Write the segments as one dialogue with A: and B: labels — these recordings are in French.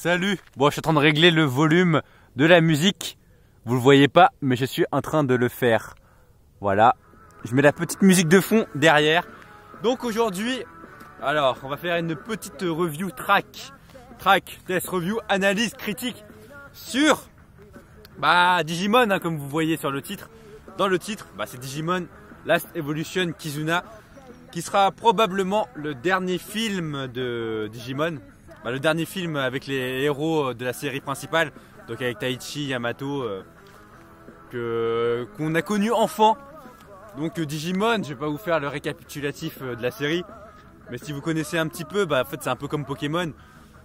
A: Salut. Bon, je suis en train de régler le volume de la musique. Vous le voyez pas, mais je suis en train de le faire. Voilà. Je mets la petite musique de fond derrière. Donc aujourd'hui, alors on va faire une petite review track, test review, analyse critique sur Digimon, hein, comme vous voyez sur le titre. Dans le titre, c'est Digimon Last Evolution Kizuna, qui sera probablement le dernier film de Digimon. Le dernier film avec les héros de la série principale, donc avec Taichi, Yamato, qu'on a connu enfant. Donc Digimon, je vais pas vous faire le récapitulatif de la série, mais si vous connaissez un petit peu, en fait c'est un peu comme Pokémon,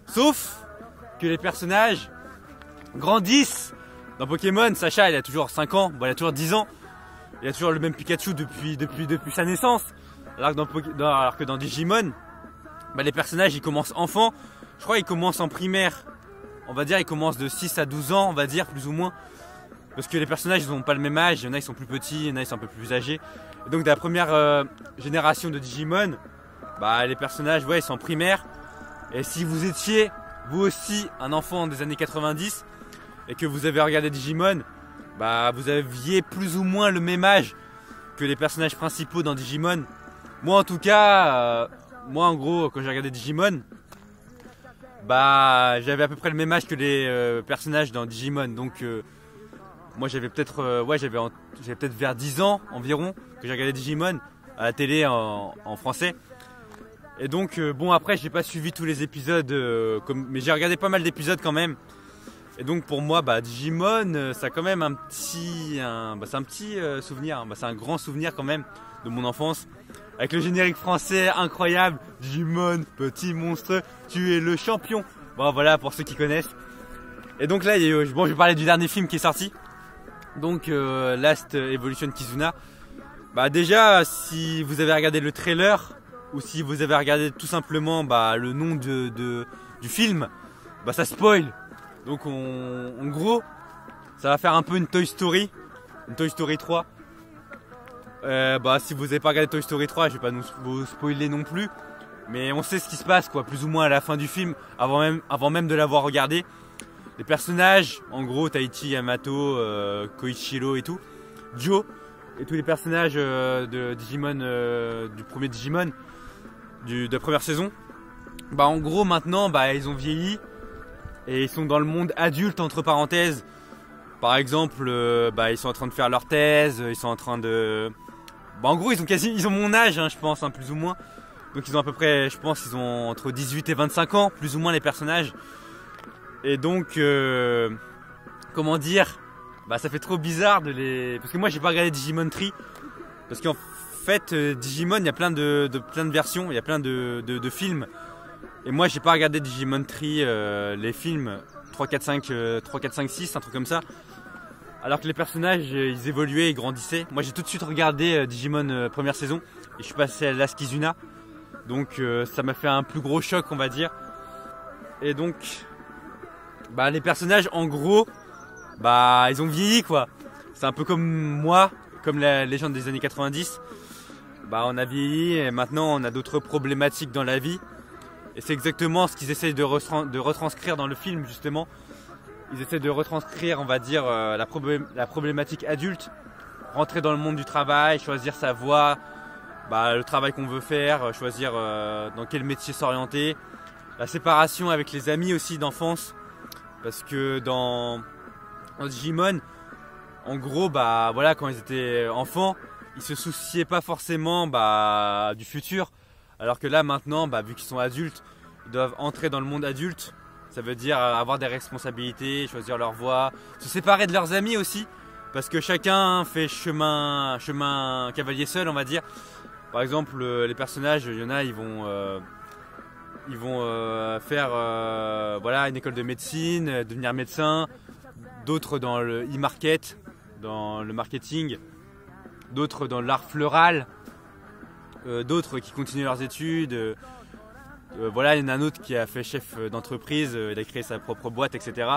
A: sauf que les personnages grandissent. Dans Pokémon, Sacha il a toujours 5 ans, il a toujours 10 ans, il a toujours le même Pikachu depuis sa naissance, alors que dans Digimon, les personnages ils commencent enfants. Je crois qu'ils commencent en primaire, on va dire ils commencent de 6 à 12 ans, on va dire plus ou moins. Parce que les personnages ils n'ont pas le même âge, il y en a ils sont plus petits, il y en a ils sont un peu plus âgés. Et donc de la première génération de Digimon, les personnages ils sont en primaire. Et si vous étiez vous aussi un enfant des années 90 et que vous avez regardé Digimon, vous aviez plus ou moins le même âge que les personnages principaux dans Digimon. Moi en tout cas, moi en gros quand j'ai regardé Digimon, j'avais à peu près le même âge que les personnages dans Digimon. Donc moi j'avais peut-être j'avais peut-être vers 10 ans environ que j'ai regardé Digimon à la télé en français. Et donc après j'ai pas suivi tous les épisodes mais j'ai regardé pas mal d'épisodes quand même. Et donc pour moi Digimon ça a quand même c'est un petit souvenir, c'est un grand souvenir quand même de mon enfance. Avec le générique français incroyable, Digimon, petit monstre, tu es le champion. Voilà pour ceux qui connaissent. Et donc là je vais parler du dernier film qui est sorti. Donc Last Evolution Kizuna. Déjà si vous avez regardé le trailer ou si vous avez regardé tout simplement le nom du film, ça spoil. Donc en gros ça va faire un peu une Toy Story 3. Si vous n'avez pas regardé Toy Story 3, je vais pas vous spoiler non plus, mais on sait ce qui se passe plus ou moins à la fin du film, avant même de l'avoir regardé. Les personnages, en gros Taichi, Yamato, Koichiro et tout, Joe et tous les personnages de Digimon, du premier Digimon, de la première saison, en gros maintenant ils ont vieilli et ils sont dans le monde adulte entre parenthèses. Par exemple, ils sont en train de faire leur thèse, ils sont en train de... en gros ils ont mon âge je pense, plus ou moins. Donc ils ont à peu près, je pense ils ont entre 18 et 25 ans, plus ou moins les personnages. Et donc, comment dire, ça fait trop bizarre de les... Parce que moi j'ai pas regardé Digimon Tree. Parce qu'en fait Digimon il y a plein de versions, il y a plein de films. Et moi j'ai pas regardé Digimon Tree, les films 3, 4, 5, 6, un truc comme ça. Alors que les personnages ils évoluaient, ils grandissaient. Moi j'ai tout de suite regardé Digimon première saison et je suis passé à Last Kizuna. Donc ça m'a fait un plus gros choc on va dire. Et donc les personnages en gros ils ont vieilli quoi. C'est un peu comme moi, comme les gens des années 90. On a vieilli et maintenant on a d'autres problématiques dans la vie. Et c'est exactement ce qu'ils essayent de retranscrire dans le film justement. Ils essaient de retranscrire on va dire la problématique adulte. Rentrer dans le monde du travail, choisir sa voie, le travail qu'on veut faire, choisir dans quel métier s'orienter. La séparation avec les amis aussi d'enfance. Parce que dans Digimon, en gros, quand ils étaient enfants, ils se souciaient pas forcément du futur. Alors que là, maintenant, vu qu'ils sont adultes, ils doivent entrer dans le monde adulte. Ça veut dire avoir des responsabilités, choisir leur voie, se séparer de leurs amis aussi. Parce que chacun fait chemin cavalier seul, on va dire. Par exemple, les personnages, il y en a, ils vont faire une école de médecine, devenir médecin, d'autres dans le e-market, dans le marketing, d'autres dans l'art floral, d'autres qui continuent leurs études. Il y en a un autre qui a fait chef d'entreprise, il a créé sa propre boîte, etc.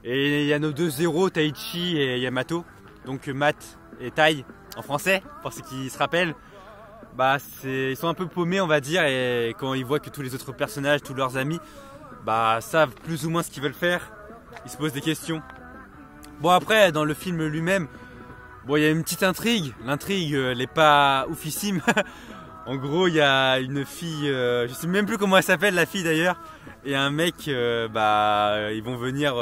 A: Et il y a nos deux héros, Taichi et Yamato, donc Matt et Tai en français, pour ceux qui se rappellent. Ils sont un peu paumés on va dire, et quand ils voient que tous les autres personnages, tous leurs amis bah, savent plus ou moins ce qu'ils veulent faire. Ils se posent des questions. Bon après dans le film lui-même, bon il y a une petite intrigue. L'intrigue elle n'est pas oufissime. En gros il y a une fille, je sais même plus comment elle s'appelle la fille d'ailleurs, et un mec, bah ils vont venir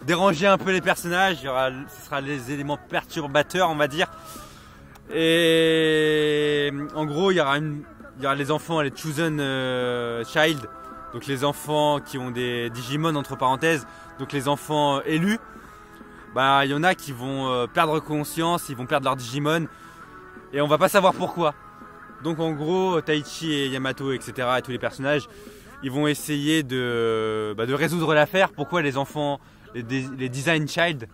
A: déranger un peu les personnages. Ce sera les éléments perturbateurs on va dire. Et en gros il y aura les enfants, les chosen child, donc les enfants qui ont des Digimon entre parenthèses, donc les enfants élus. Bah il y en a qui vont perdre conscience, ils vont perdre leur Digimon et on va pas savoir pourquoi. Donc en gros Taichi et Yamato etc. et tous les personnages, ils vont essayer de résoudre l'affaire. Pourquoi les enfants, les Design Child,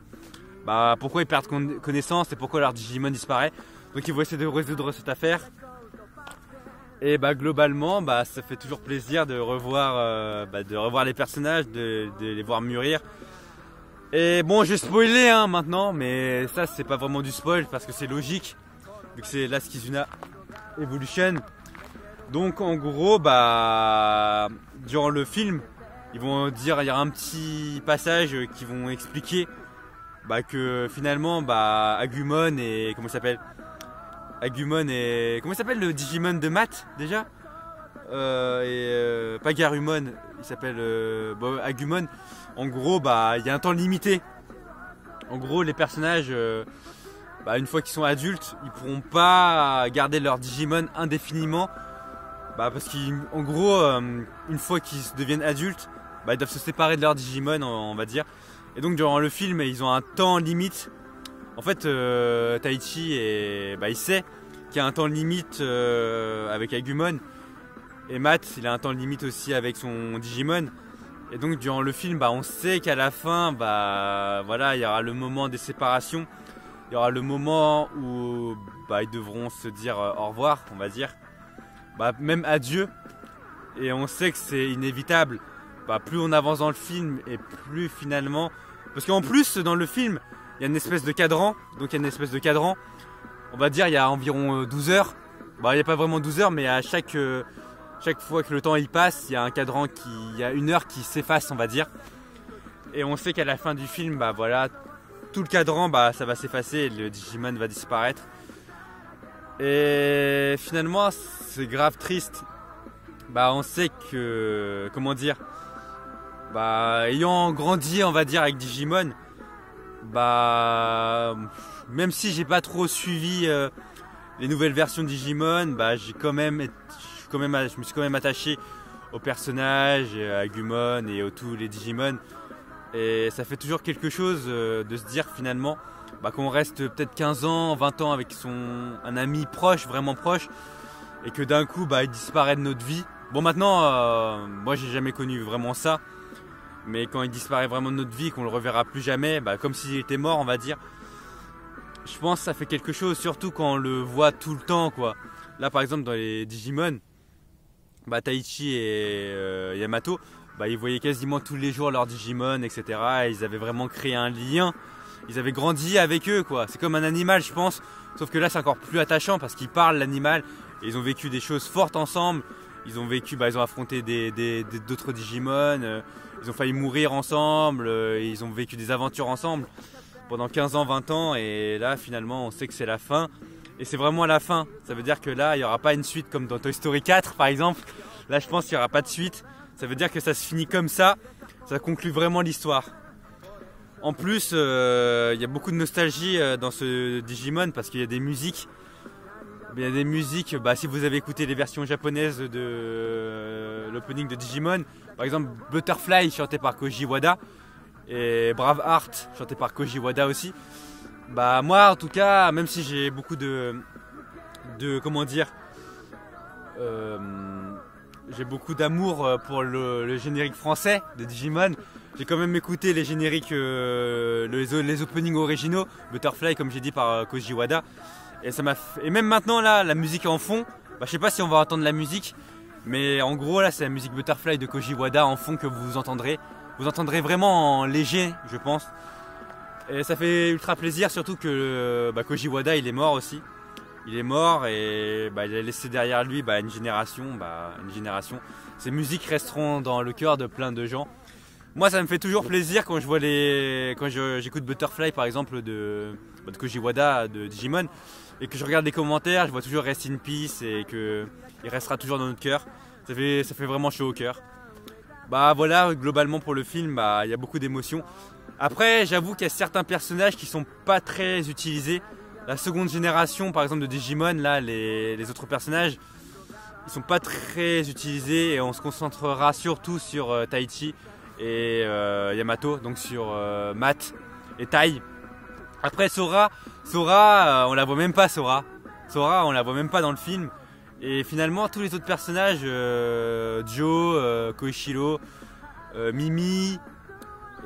A: bah pourquoi ils perdent connaissance et pourquoi leur Digimon disparaît. Donc ils vont essayer de résoudre cette affaire. Et bah globalement bah ça fait toujours plaisir de revoir les personnages, de les voir mûrir. Et bon je vais spoiler hein, maintenant, mais ça c'est pas vraiment du spoil parce que c'est logique vu que c'est Last Kizuna Evolution. Donc en gros bah durant le film ils vont dire, il y a un petit passage qui vont expliquer bah, que finalement bah Agumon et comment il s'appelle, Agumon et comment il s'appelle le Digimon de Matt déjà, pas Garumon, il s'appelle Agumon. En gros bah il y a un temps limité. En gros les personnages bah, une fois qu'ils sont adultes ils pourront pas garder leur Digimon indéfiniment, bah, parce qu'en gros une fois qu'ils deviennent adultes bah, ils doivent se séparer de leur Digimon on va dire. Et donc durant le film ils ont un temps limite. En fait Taichi il sait qu'il y a un temps limite avec Agumon, et Matt il a un temps limite aussi avec son Digimon. Et donc durant le film bah, on sait qu'à la fin bah, voilà, il y aura le moment des séparations. Il y aura le moment où bah, ils devront se dire au revoir on va dire, bah, même adieu. Et on sait que c'est inévitable. Bah, plus on avance dans le film et plus finalement, parce qu'en plus dans le film il y a une espèce de cadran. Donc il y a une espèce de cadran, on va dire il y a environ 12 heures. Bah, il n'y a pas vraiment 12 heures, mais à chaque fois que le temps il passe, il y a un cadran il y a une heure qui s'efface on va dire. Et on sait qu'à la fin du film bah voilà, tout le cadran bah ça va s'effacer et le Digimon va disparaître. Et finalement c'est grave triste. Bah on sait que, comment dire, bah ayant grandi on va dire avec Digimon, bah même si j'ai pas trop suivi les nouvelles versions de Digimon, bah je me suis quand même attaché aux personnages, à Agumon et à tous les Digimon. Et ça fait toujours quelque chose de se dire finalement bah, qu'on reste peut-être 15 ans, 20 ans avec un ami proche, vraiment proche, et que d'un coup bah, il disparaît de notre vie. Bon maintenant, moi j'ai jamais connu vraiment ça, mais quand il disparaît vraiment de notre vie, qu'on le reverra plus jamais, bah, comme s'il était mort on va dire, je pense que ça fait quelque chose, surtout quand on le voit tout le temps quoi. Là par exemple dans les Digimon, bah, Taichi et Yamato, bah, ils voyaient quasiment tous les jours leurs Digimon, etc. Et ils avaient vraiment créé un lien. Ils avaient grandi avec eux, quoi. C'est comme un animal, je pense. Sauf que là, c'est encore plus attachant parce qu'ils parlent l'animal. Et ils ont vécu des choses fortes ensemble. Ils ont vécu, bah, ils ont affronté d'autres Digimon. Ils ont failli mourir ensemble. Ils ont vécu des aventures ensemble pendant 15 ans, 20 ans. Et là, finalement, on sait que c'est la fin. Et c'est vraiment la fin. Ça veut dire que là, il n'y aura pas une suite comme dans Toy Story 4, par exemple. Là, je pense qu'il n'y aura pas de suite. Ça veut dire que ça se finit comme ça conclut vraiment l'histoire. En plus, il y a beaucoup de nostalgie dans ce Digimon parce qu'il y a des musiques. Il y a des musiques, bah, si vous avez écouté les versions japonaises de l'opening de Digimon, par exemple Butterfly chanté par Koji Wada et Braveheart chanté par Koji Wada aussi. Bah moi en tout cas, même si j'ai beaucoup de comment dire, j'ai beaucoup d'amour pour le générique français de Digimon. J'ai quand même écouté les génériques, les openings originaux, Butterfly comme j'ai dit par Koji Wada. Et même maintenant là, la musique en fond, bah, je sais pas si on va entendre la musique, mais en gros là c'est la musique Butterfly de Koji Wada en fond que vous entendrez. Vous entendrez vraiment en léger je pense. Et ça fait ultra plaisir, surtout que Koji Wada il est mort aussi. il est mort et il a laissé derrière lui une génération. Ses musiques resteront dans le cœur de plein de gens. Moi, ça me fait toujours plaisir quand je vois j'écoute Butterfly par exemple de Koji Wada de Digimon et que je regarde les commentaires, je vois toujours Rest in Peace et qu'il restera toujours dans notre cœur. Ça fait vraiment chaud au cœur. Voilà, globalement pour le film, il y a beaucoup d'émotions. Après, j'avoue qu'il y a certains personnages qui sont pas très utilisés. La seconde génération, par exemple de Digimon, là, les autres personnages, ils sont pas très utilisés et on se concentrera surtout sur Taichi et Yamato, donc sur Matt et Tai. Après Sora, on la voit même pas. Sora, on la voit même pas dans le film. Et finalement, tous les autres personnages, Joe, Koichiro, Mimi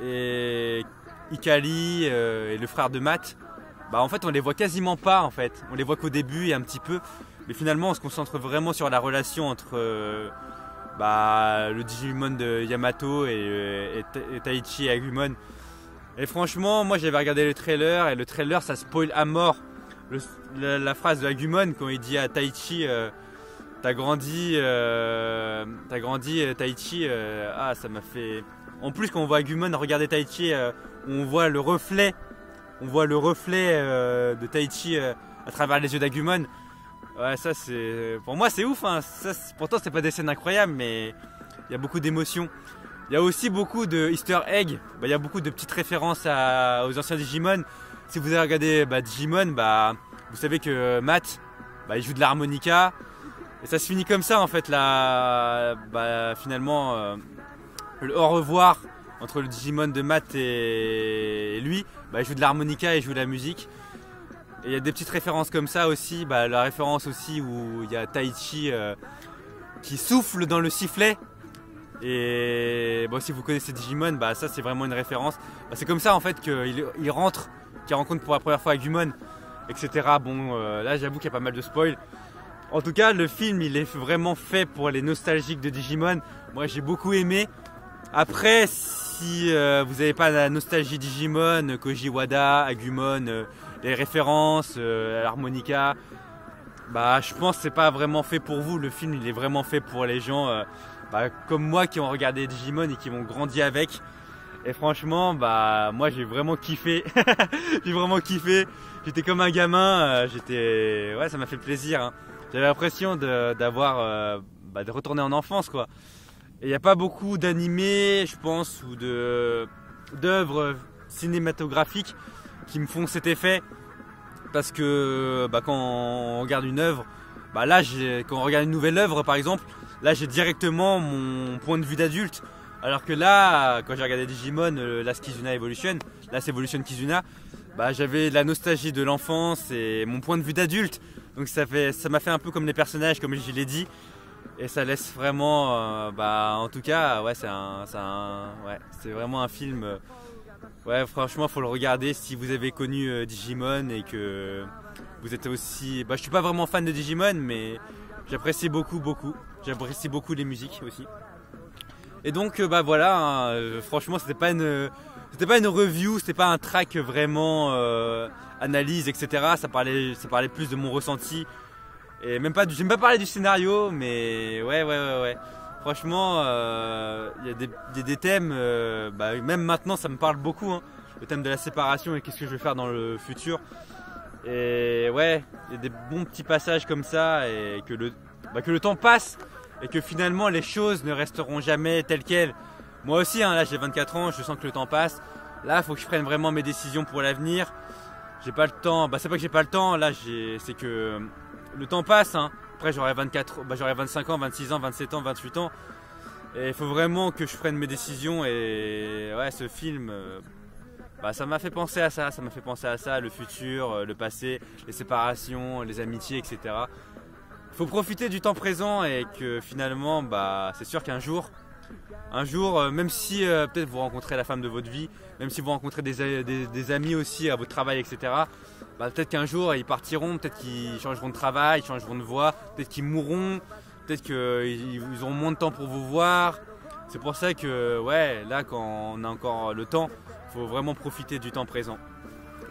A: et Ikari et le frère de Matt, en fait, on les voit quasiment pas. En fait, on les voit qu'au début et un petit peu. Mais finalement, on se concentre vraiment sur la relation entre le Digimon de Yamato et Taichi et Agumon. Et franchement, moi j'avais regardé le trailer et le trailer ça spoil à mort la phrase de Agumon quand il dit à Taichi t'as grandi Taichi. Ça m'a fait. En plus, quand on voit Agumon regarder Taichi, on voit le reflet de Taichi à travers les yeux d'Agumon. Ouais, ça c'est. Pour moi c'est ouf, hein. Pourtant c'est pas des scènes incroyables, mais il y a beaucoup d'émotions. Il y a aussi beaucoup de easter eggs, il y a beaucoup de petites références aux anciens Digimon. Si vous avez regardé Digimon, vous savez que Matt, il joue de l'harmonica. Et ça se finit comme ça en fait, là, finalement, le au revoir entre le Digimon de Matt et lui, il joue de l'harmonica et il joue de la musique. Et il y a des petites références comme ça aussi, la référence aussi où il y a Taichi qui souffle dans le sifflet. Et si vous connaissez Digimon, ça c'est vraiment une référence. C'est comme ça en fait qu'il rentre, qu'il rencontre pour la première fois Agumon, etc. Là j'avoue qu'il y a pas mal de spoil. En tout cas, le film il est vraiment fait pour les nostalgiques de Digimon. Moi j'ai beaucoup aimé. Après, si vous n'avez pas la nostalgie Digimon, Koji Wada, Agumon, les références, l'harmonica, je pense que c'est pas vraiment fait pour vous. Le film il est vraiment fait pour les gens comme moi qui ont regardé Digimon et qui m'ont grandi avec. Et franchement, moi j'ai vraiment kiffé. J'ai vraiment kiffé. J'étais comme un gamin. Ça m'a fait plaisir. Hein. J'avais l'impression de retourner en enfance, quoi. Et il n'y a pas beaucoup d'animés, je pense, ou d'œuvres cinématographiques qui me font cet effet. Parce que quand on regarde une œuvre, quand on regarde une nouvelle œuvre par exemple, là j'ai directement mon point de vue d'adulte. Alors que là, quand j'ai regardé Digimon, Last Kizuna Evolution, Last Evolution Kizuna, j'avais la nostalgie de l'enfance et mon point de vue d'adulte. Donc ça m'a fait un peu comme les personnages, comme je l'ai dit. Et ça laisse vraiment, en tout cas, c'est vraiment un film. Franchement, faut le regarder si vous avez connu Digimon et que vous êtes aussi. Je suis pas vraiment fan de Digimon, mais j'apprécie beaucoup. J'apprécie beaucoup les musiques aussi. Et donc, franchement, c'était pas une review, c'était pas un track vraiment analyse, etc. Ça parlait plus de mon ressenti. Et j'aime pas parler du scénario, mais ouais. Franchement, il y a des thèmes, même maintenant ça me parle beaucoup, hein, le thème de la séparation et qu'est-ce que je vais faire dans le futur. Et ouais, il y a des bons petits passages comme ça et que le temps passe et que finalement les choses ne resteront jamais telles quelles. Moi aussi, hein, là j'ai 24 ans, je sens que le temps passe. Là, il faut que je prenne vraiment mes décisions pour l'avenir. J'ai pas le temps, c'est pas que j'ai pas le temps, là c'est que le temps passe, hein. Après j'aurai 25 ans, 26 ans, 27 ans, 28 ans. Et il faut vraiment que je prenne mes décisions. Et ouais, ce film, ça m'a fait penser à ça. Ça m'a fait penser à ça, le futur, le passé, les séparations, les amitiés, etc. Il faut profiter du temps présent et que finalement, c'est sûr qu'un jour, même si peut-être vous rencontrez la femme de votre vie, même si vous rencontrez des amis aussi à votre travail, etc. Peut-être qu'un jour ils partiront, peut-être qu'ils changeront de travail, ils changeront de voie, peut-être qu'ils mourront, peut-être qu'ils auront moins de temps pour vous voir. C'est pour ça que là quand on a encore le temps, il faut vraiment profiter du temps présent.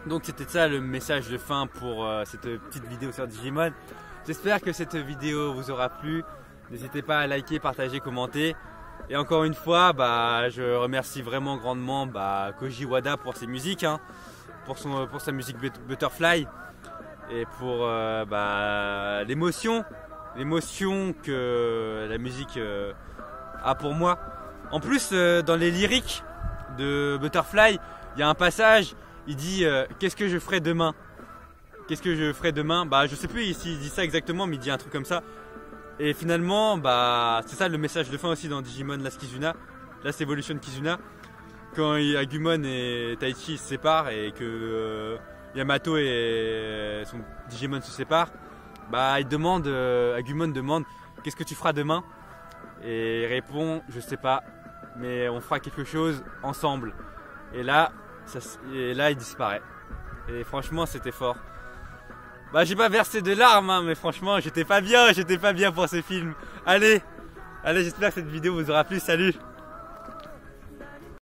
A: Donc c'était ça le message de fin pour cette petite vidéo sur Digimon. J'espère que cette vidéo vous aura plu. N'hésitez pas à liker, partager, commenter. Et encore une fois, je remercie vraiment grandement Koji Wada pour ses musiques, hein, pour sa musique Butterfly et pour l'émotion que la musique a pour moi. En plus, dans les lyriques de Butterfly, il y a un passage, il dit qu'est-ce que je ferai demain? Qu'est-ce que je ferai demain? Je sais plus s'il dit ça exactement, mais il dit un truc comme ça. Et finalement, c'est ça le message de fin aussi dans Digimon Last Kizuna, Last Evolution Kizuna. Quand Agumon et Taichi se séparent et que Yamato et son Digimon se séparent, Agumon demande qu'est-ce que tu feras demain? Et il répond je sais pas, mais on fera quelque chose ensemble. Et là il disparaît. Et franchement c'était fort. J'ai pas versé de larmes, hein, mais franchement j'étais pas bien pour ce film. Allez, j'espère que cette vidéo vous aura plu, salut!